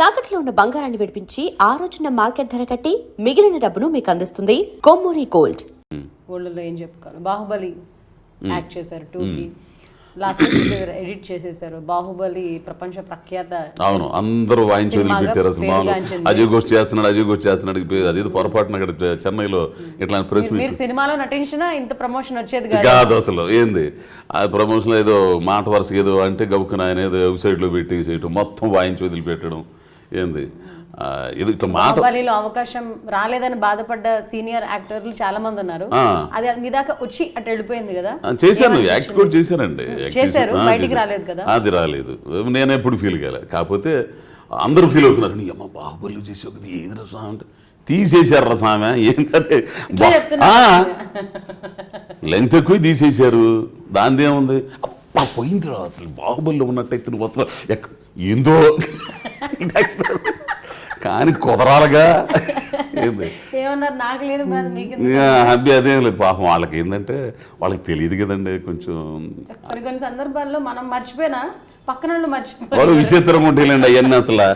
తాకట్లో ఉన్న బంగారాన్ని విడిపించి ఆ రోజున మార్కెట్ ధర కట్టి మిగిలిన డబ్బును మీకు అందిస్తుంది కొమ్మూరి గోల్డ్. గోల్డ్లో ఏం చెప్పుకోవాలి, బాహుబలి యాక్ట్ చేశారు 2కి, లాస్ట్ ఎడిట్ చేసేసారు. బాహుబలి ప్రపంచ ప్రఖ్యాత, అవును, అందరూ వాయించి వదిలిపెట్టారు. అసలు మామూలు అజయ్ ఘోష్ చేస్తున్నాడు అది పొరపాటున అక్కడ చెన్నైలో ఇట్లా ప్రెస్ మీట్. మీరు సినిమాలో నటించినా ఇంత ప్రమోషన్ వచ్చేది కాదు అసలు. ఏంది ఆ ప్రమోషన్ ఏదో మాట వరుస ఏదో అంటే గబుక్కున ఆయన ఏదో వెబ్సైట్లో పెట్టి చేయటం, మొత్తం వాయించి వదిలిపెట్టడం. ఏంది ఇది ఇట్లా మాట. బాహుబలిలో అవకాశం రాలేదని బాధపడ్డ సీనియర్ యాక్టర్లు చాలా మంది ఉన్నారు. అది మీ దాకా వచ్చి అటు వెళ్ళిపోయింది కదా. చేశాను, యాక్ట్ కూడా చేశానండి. చేశారు, బయటికి రాలేదు కదా. అది రాలేదు, నేను ఎప్పుడు ఫీల్ కాలే. కాకపోతే అందరూ ఫీల్ అవుతున్నారు, నీ అమ్మ బాహుబలి చేసి ఒకటి ఏది రసం అంటే తీసేశారు రసామె ఏంటంటే లెంత్ ఎక్కువ తీసేశారు. దాని ఏముంది, అప్ప పోయింది రా అసలు బాహుబలిలో ఉన్నట్టయితే నువ్వు అసలు ఏందో కానీ కుదరాలుగా ఏమన్నారు, నాకు లేదు అబ్బి అదేం లేదు. పాపం వాళ్ళకి ఏంటంటే వాళ్ళకి తెలియదు కదండి. కొంచెం కొన్ని సందర్భాల్లో మనం మర్చిపోయినా పక్కన వాళ్ళు విచిత్రంగా ఉంటాయిలేండి అవన్నీ. అసలు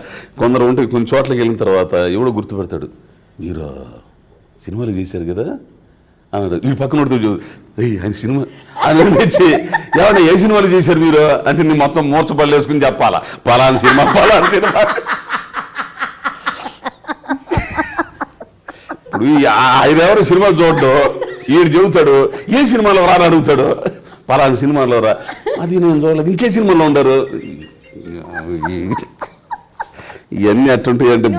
కొందరు ఉంటే కొన్ని చోట్లకి వెళ్ళిన తర్వాత ఎవడో గుర్తుపెడతాడు, మీరు సినిమాలు చేశారు కదా అన్నాడు. వీడు పక్కన పడుతూ ఆయన సినిమా అని వచ్చి ఏమన్నా ఏ సినిమాలు చేశారు మీరు అంటే నీ మొత్తం మూర్చపల్లి వేసుకుని చెప్పాలా, పలానా సినిమా. ఇప్పుడు ఆయన ఎవరు సినిమా చూడడు, ఈడు చెబుతాడు ఏ సినిమాలో రా అని అడుగుతాడు, పలానా సినిమాలో రా. అది నేను చూడలేదు, ఇంకే సినిమాలో ఉండరు. ఇవన్నీ అట్టుంటాయి అంటే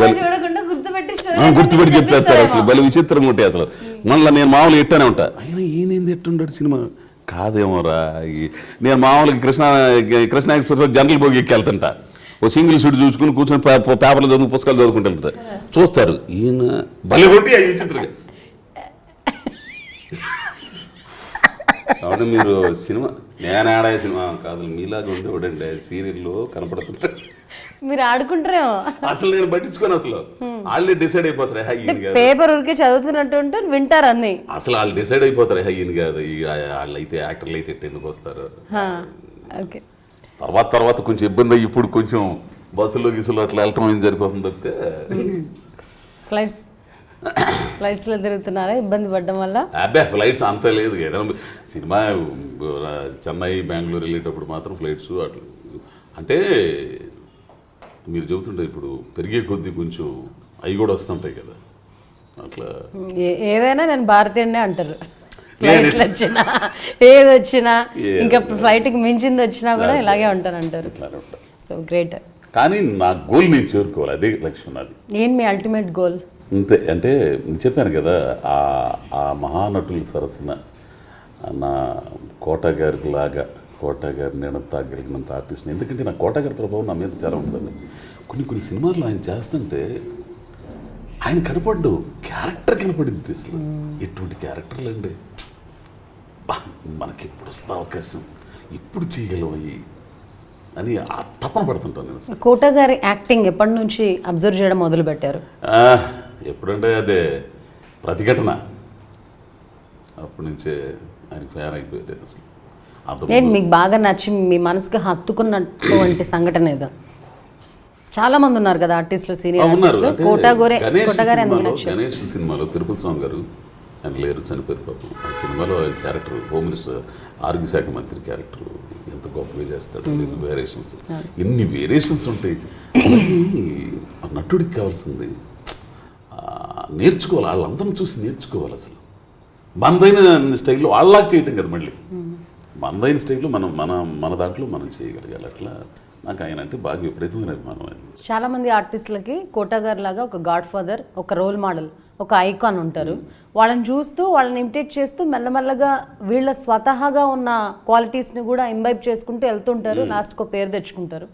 గుర్తుపెట్టి చెప్పేస్తారు. అసలు బలి విచిత్రంగా ఉంటాయి అసలు. మళ్ళీ నేను మామూలుగా ఇట్టానే ఉంటా, ఆయన ఈయనేంది ఎట్టుంటాడు సినిమా కాదేమోరా. నేను మామూలుగా కృష్ణ ఎక్స్ప్రెస్ జనరల్ బోగి ఎక్కి వెళ్తుంటా, ఓ సింగిల్ సీట్ చూసుకుని కూర్చొని పేపర్లు చదువు పుస్తకాలు చదువుకుంటూ వెళ్తారు. చూస్తారు ఈయన బలి కొట్టి విచిత్రంగా. కాబట్టి మీరు సినిమా నేను ఆడే సినిమా కాదు మీలాగా ఉండేవాడండి, సీరియల్లో కనపడుతుంటా మీరు ఆడుకుంటారేమో. అసలు నేను పట్టించుకోను, అసలు వాళ్ళే డిసైడ్ అయిపోతారు. పేపర్ ఊరికే చదువుతున్నట్టు ఉంటే వింటారు అన్ని. అసలు వాళ్ళు డిసైడ్ అయిపోతారు, ఈయన కాదు వాళ్ళు అయితే యాక్టర్లు అయితే ఎందుకు వస్తారు. తర్వాత కొంచెం ఇబ్బంది అయ్యి ఇప్పుడు కొంచెం బస్సులో గిసులో అట్లా వెళ్ళటం ఏం సరిపోతుంది తప్పితే. ఫ్లైట్స్లో తిరుగుతున్నారా ఇబ్బంది పడడం వల్ల? అబ్బే ఫ్లైట్స్ అంత లేదు, ఏదైనా సినిమా చెన్నై బెంగళూరు వెళ్ళేటప్పుడు మాత్రం ఫ్లైట్స్ అట్లా. అంటే మీరు చెబుతుంటే ఇప్పుడు పెరిగే కొద్దీ కొంచెం అవి కూడా వస్తుంటాయి కదా అట్లా. ఏదైనా నేను భారతీయుడే అంటారు, ఫ్లైట్లు వచ్చినా ఏది వచ్చినా ఇంకా ఫ్లైట్కి మించింది వచ్చినా కూడా ఇలాగే ఉంటారంటారు. So great. కానీ నా గోల్ నేను చేరుకోవాలి, అదే లక్ష్యం నాది. ఏంటి మీ అల్టిమేట్ గోల్? అంతే, అంటే చెప్పాను కదా ఆ మహానటుల సరసన నా కోట గారికి లాగా కోట గారి నేను తాగలిగినంత ఆర్టిస్ట్ని. ఎందుకంటే నా కోట గారి ప్రభావం నా మీద చాలా ఉంటుందండి. కొన్ని సినిమాల్లో ఆయన చేస్తుంటే ఆయన కనపడ్డు, క్యారెక్టర్ కనపడింది అసలు. ఎటువంటి క్యారెక్టర్లు అండి, మనకి ఎప్పుడు వస్తుంది అవకాశం, ఎప్పుడు చేయగలవు అని ఆ తపన పడుతుంటాను నేను. కోట గారి యాక్టింగ్ ఎప్పటి నుంచి అబ్జర్వ్ చేయడం మొదలు పెట్టారు? ఎప్పుడంటే అదే ప్రతిఘటన, అప్పటి నుంచే ఆయన ఫ్యాన్ అయిపోయారు అసలు. మీకు బాగా నచ్చి మీ మనసుకు హత్తుకున్నటువంటి సంఘటన ఏదో? చాలా మంది ఉన్నారు కదా ఆర్టిస్టులు, సీనియర్ ఆర్టిస్టులు. గణేష్ సినిమాలో తిరుపతి స్వామి గారు ఆయన లేరు, చనిపోయారు పాపం. ఆ సినిమాలో ఆయన క్యారెక్టర్ హోమ్ మినిస్టర్, ఆరోగ్య శాఖ మంత్రి క్యారెక్టర్ ఎంత గొప్పగా చేస్తాడు. ఎన్ని వేరియేషన్స్ ఉంటాయి. నటుడికి కావాల్సింది నేర్చుకోవాలి, వాళ్ళందరం చూసి నేర్చుకోవాలి. అసలు మనదైన స్టైల్లో వాళ్ళలాగా చేయటం కదా, మళ్ళీ మనదైన స్టైల్లో మన దాంట్లో మనం చేయగలగాలి. అట్లా నాకు ఆయన అంటే బాగా విపరీతమైన అభిమానం. చాలా మంది ఆర్టిస్టులకి కోటా గారు లాగా ఒక గాడ్ ఫాదర్, ఒక రోల్ మోడల్, ఒక ఐకాన్ ఉంటారు. వాళ్ళని చూస్తూ వాళ్ళని ఇమిటేట్ చేస్తూ మెల్లమెల్లగా వీళ్ళ స్వతహాగా ఉన్న క్వాలిటీస్ని కూడా ఇంబైబ్ చేసుకుంటూ వెళ్తుంటారు, లాస్ట్కి ఒక పేరు తెచ్చుకుంటారు.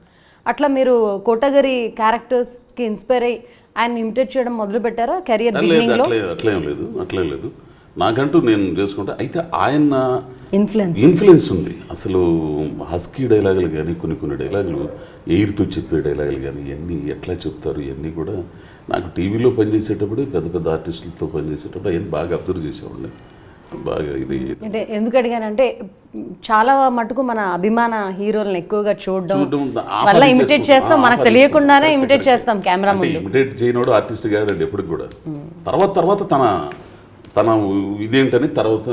అట్లా మీరు కోటా గారి క్యారెక్టర్స్కి ఇన్స్పైర్ అయ్యి ఆయన ఇమిటేట్ చేయడం మొదలు పెట్టారా కెరియర్ బిగినింగ్లో? అట్లేం లేదు, నాకంటూ నేను చేసుకుంటా. అయితే ఆయన ఇన్ఫ్లుయెన్స్ ఉంది. అసలు హస్కీ డైలాగులు కానీ కొన్ని డైలాగులు ఎయిర్తో చెప్పే డైలాగులు కానీ ఇవన్నీ ఎట్లా చెప్తారు, ఇవన్నీ కూడా నాకు టీవీలో పనిచేసేటప్పుడు పెద్ద ఆర్టిస్టులతో పనిచేసేటప్పుడు అవన్నీ బాగా అబ్జర్వ్ చేసేవాడిని. బాగా ఇది అంటే ఎందుకు అడిగానంటే చాలా మటుకు మన అభిమాన హీరోలను ఎక్కువగా చూడడం వల్ల ఇమిటేట్ చేస్తాం, మనకు తెలియకుండానే ఇమిటేట్ చేస్తాం కెమెరా ముందు. ఇమిటేట్ చేయనోడు ఆర్టిస్ట్ కాడండి ఎప్పటికి కూడా. తర్వాత తన ఇదేంటని తర్వాత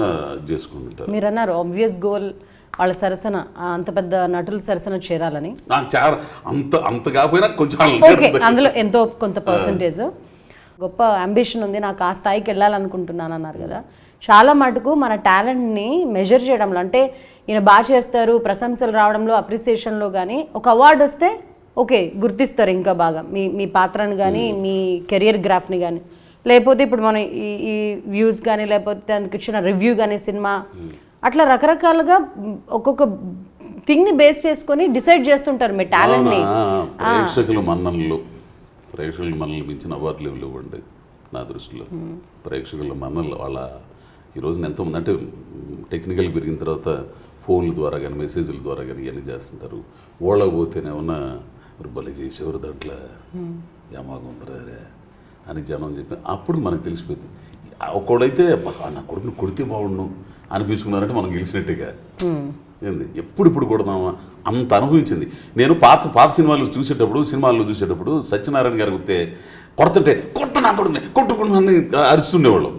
చేసుకుంటారు. మీరు అన్నారు ఆబ్వియస్ గోల్ వాళ్ళ సరసన అంత పెద్ద నటుల సరసన చేరాలని. అంత కాకపోయినా కొంచెం ఓకే, అందులో ఎంతో కొంత పర్సంటేజ్ గొప్ప అంబిషన్ ఉంది, నాకు ఆ స్థాయికి వెళ్ళాలనుకుంటున్నాను అన్నారు కదా. చాలా మటుకు మన టాలెంట్ని మెజర్ చేయడంలో, అంటే ఈయన బాగా చేస్తారు ప్రశంసలు రావడంలో, అప్రిసియేషన్లో కానీ ఒక అవార్డు వస్తే ఓకే గుర్తిస్తారు ఇంకా బాగా మీ పాత్రను కానీ మీ కెరియర్ గ్రాఫ్ని కానీ. లేకపోతే ఇప్పుడు మనం ఈ వ్యూస్ కానీ లేకపోతే దానికి ఇచ్చిన రివ్యూ కానీ సినిమా అట్లా రకరకాలుగా ఒక్కొక్క థింగ్ని బేస్ చేసుకొని డిసైడ్ చేస్తుంటారు మీ టాలెంట్ని. ప్రేక్షకులు మన్ననలు మించిన అవార్డులు ఇవ్వండి నా దృష్టిలో. ప్రేక్షకుల మన్ననలు వాళ్ళ ఈ రోజున ఎంతోమంది అంటే టెక్నికల్ పెరిగిన తర్వాత ఫోన్ల ద్వారా కానీ మెసేజ్ల ద్వారా కానీ ఇవన్నీ చేస్తుంటారు. ఓళ్ళకు పోతేనేమన్నా భలే చేసేవారు దాంట్లో ఏమాగుందరా అని జనం చెప్పి అప్పుడు మనకు తెలిసిపోయింది. ఒక్కడైతే నా కొడుకుని కొడితే బాగుండు అనిపించుకున్నారంటే మనం గెలిచినట్టుగా. ఏంది ఎప్పుడు కొడదామా అంత అనుభవించింది. నేను పాత సినిమాల్లో చూసేటప్పుడు సత్యనారాయణ గారు వస్తే కొడుతుంటే నా కొడుకుని కొట్టుకుని అరుస్తుండేవాళ్ళు.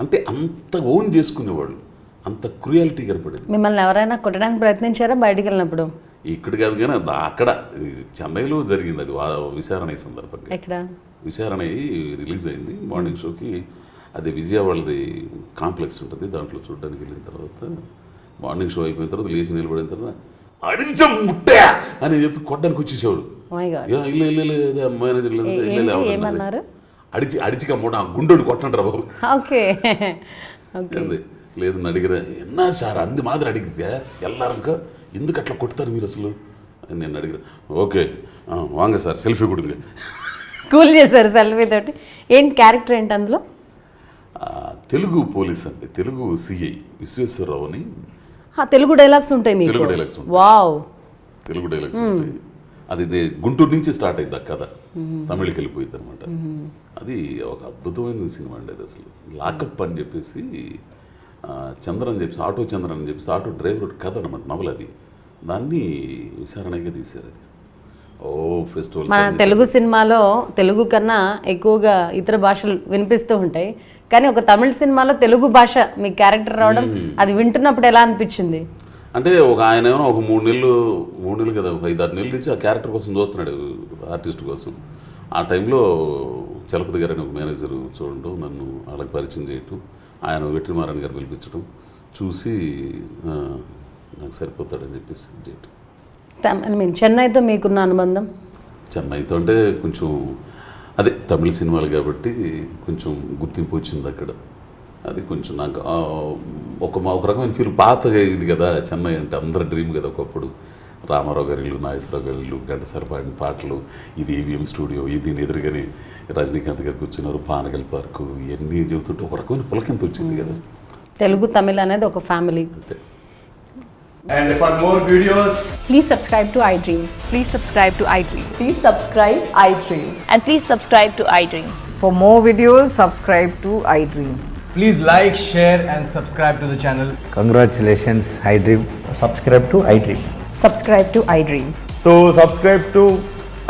అంటే అంత ఓన్ చేసుకునేవాళ్ళు, అంత క్రూయాలిటీ కనపడేది. మిమ్మల్ని ఎవరైనా కొట్టడానికి ప్రయత్నించారా బయటికి వెళ్ళినప్పుడు? ఇక్కడ కాదు కానీ అక్కడ చెన్నైలో జరిగింది అది విచారణ సందర్భంగా. ఎక్కడ విచారణ రిలీజ్ అయింది మార్నింగ్ షోకి. అది విజయవాడది కాంప్లెక్స్ ఉంటుంది, దాంట్లో చూడడానికి వెళ్ళిన తర్వాత మార్నింగ్ షో అయిపోయిన తర్వాత లేచి నిలబడిన తర్వాత అడిచం ముట్టే అని చెప్పి కొట్టడానికి వచ్చేసేవాడు. మేనేజర్ ఏమన్నారు? అడిచిగా మూట గుండెడు కొట్టంటారా బాబు. ఓకే లేదు అడిగిరా ఎన్నా సార్ అంది మాదిరి అడిగితే ఎల్లారక ఎందుకు అట్లా కొడతారు మీరు అసలు అని నేను అడిగిన. ఓకే వాంగ సార్ సెల్ఫీ కొడుంది. కూల్ చేశారు సెల్ఫీ తోటి. ఏంటి క్యారెక్టర్ ఏంటి అందులో? తెలుగు పోలీస్ అండి, తెలుగు సిఐ విశ్వేశ్వరరావు అని. తెలుగు డైలాగ్స్ ఉంటాయి మీకు? తెలుగు డైలాగ్స్ ఉంటాయి. వావ్, తెలుగు డైలాగ్స్ ఉంటాయి. అది గుంటూరు నుంచి స్టార్ట్ అయింది ఆ కథ, తమిళకి వెళ్ళిపోయింది అనమాట. అది ఒక అద్భుతమైన సినిమా అండి అది. అసలు లాకప్ అని చెప్పేసి చంద్రన్ అని చెప్పేసి ఆటో డ్రైవర్ కథ అనమాట, నవల అది. దాన్ని విచారణగా తీశారు. అది ఫెస్టివల్. మన తెలుగు సినిమాలో తెలుగు కన్నా ఎక్కువగా ఇతర భాషలు వినిపిస్తూ ఉంటాయి, కానీ ఒక తమిళ సినిమాలో తెలుగు భాష మీ క్యారెక్టర్ రావడం అది వింటున్నప్పుడు ఎలా అనిపించింది? అంటే ఆయన ఏమో ఒక 3 నెలలు కదా 5-6 నెలల నుంచి ఆ క్యారెక్టర్ కోసం చూస్తున్నాడు, ఆర్టిస్ట్ కోసం. ఆ టైంలో చలపతి గారు అని ఒక మేనేజర్ చూడటం, నన్ను వాళ్ళకి పరిచయం చేయటం, ఆయన వెట్రిమారన్ గారు పిలిపించడం, చూసి నాకు సరిపోతాడని చెప్పేసి చేయటం. చెన్నైతో మీకున్న అనుబంధం? చెన్నైతో అంటే కొంచెం అదే తమిళ సినిమాలు కాబట్టి కొంచెం గుర్తింపు వచ్చింది అక్కడ. అది కొంచెం నాకు ఒక రకమైన ఫీల్. పాత ఇది కదా చెన్నై అంటే అందరి డ్రీమ్ కదా ఒకప్పుడు. రామారావు గారి ఇల్లు, నాగేశ్వరరావు గారి ఇల్లు, ఘంటసాల పాడిన పాటలు, ఇది ఏవిఎం స్టూడియో, దీని ఎదురుగానే రజనీకాంత్ గారు కూర్చున్నారు, పానగల్ పార్కు, ఇవన్నీ చెబుతుంటే ఒక రకమైన పులకింత వచ్చింది కదా. తెలుగు తమిళ అనేది ఒక ఫ్యామిలీ. అంతే. And for more videos, please subscribe to iDream. Please subscribe to iDream. Please subscribe iDream. And please subscribe to iDream. For more videos, subscribe to iDream. please like, share and subscribe to the channel. Congratulations, iDream. Subscribe to iDream. Subscribe to iDream. So subscribe to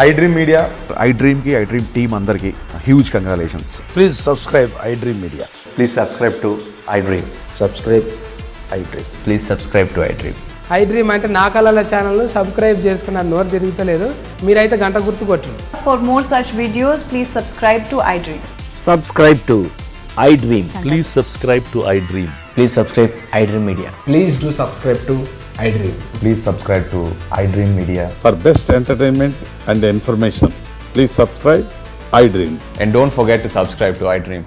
iDream Media. iDream team andarki huge congratulations. Please subscribe iDream Media. Please subscribe to iDream. Subscribe iDream. Please subscribe to iDream. iDream అంటే నా కళల ఛానల్ను subscribe చేసుకున్న నోరు తిరుగుతలేదు, మీరైతే గంట గుర్తు కొట్టండి. For more such videos, please subscribe to iDream. Subscribe to iDream. Please subscribe to iDream. Please subscribe iDream Media. Please do subscribe to iDream. Please subscribe to iDream Media. For best entertainment and information, please subscribe iDream. And don't forget to subscribe to iDream.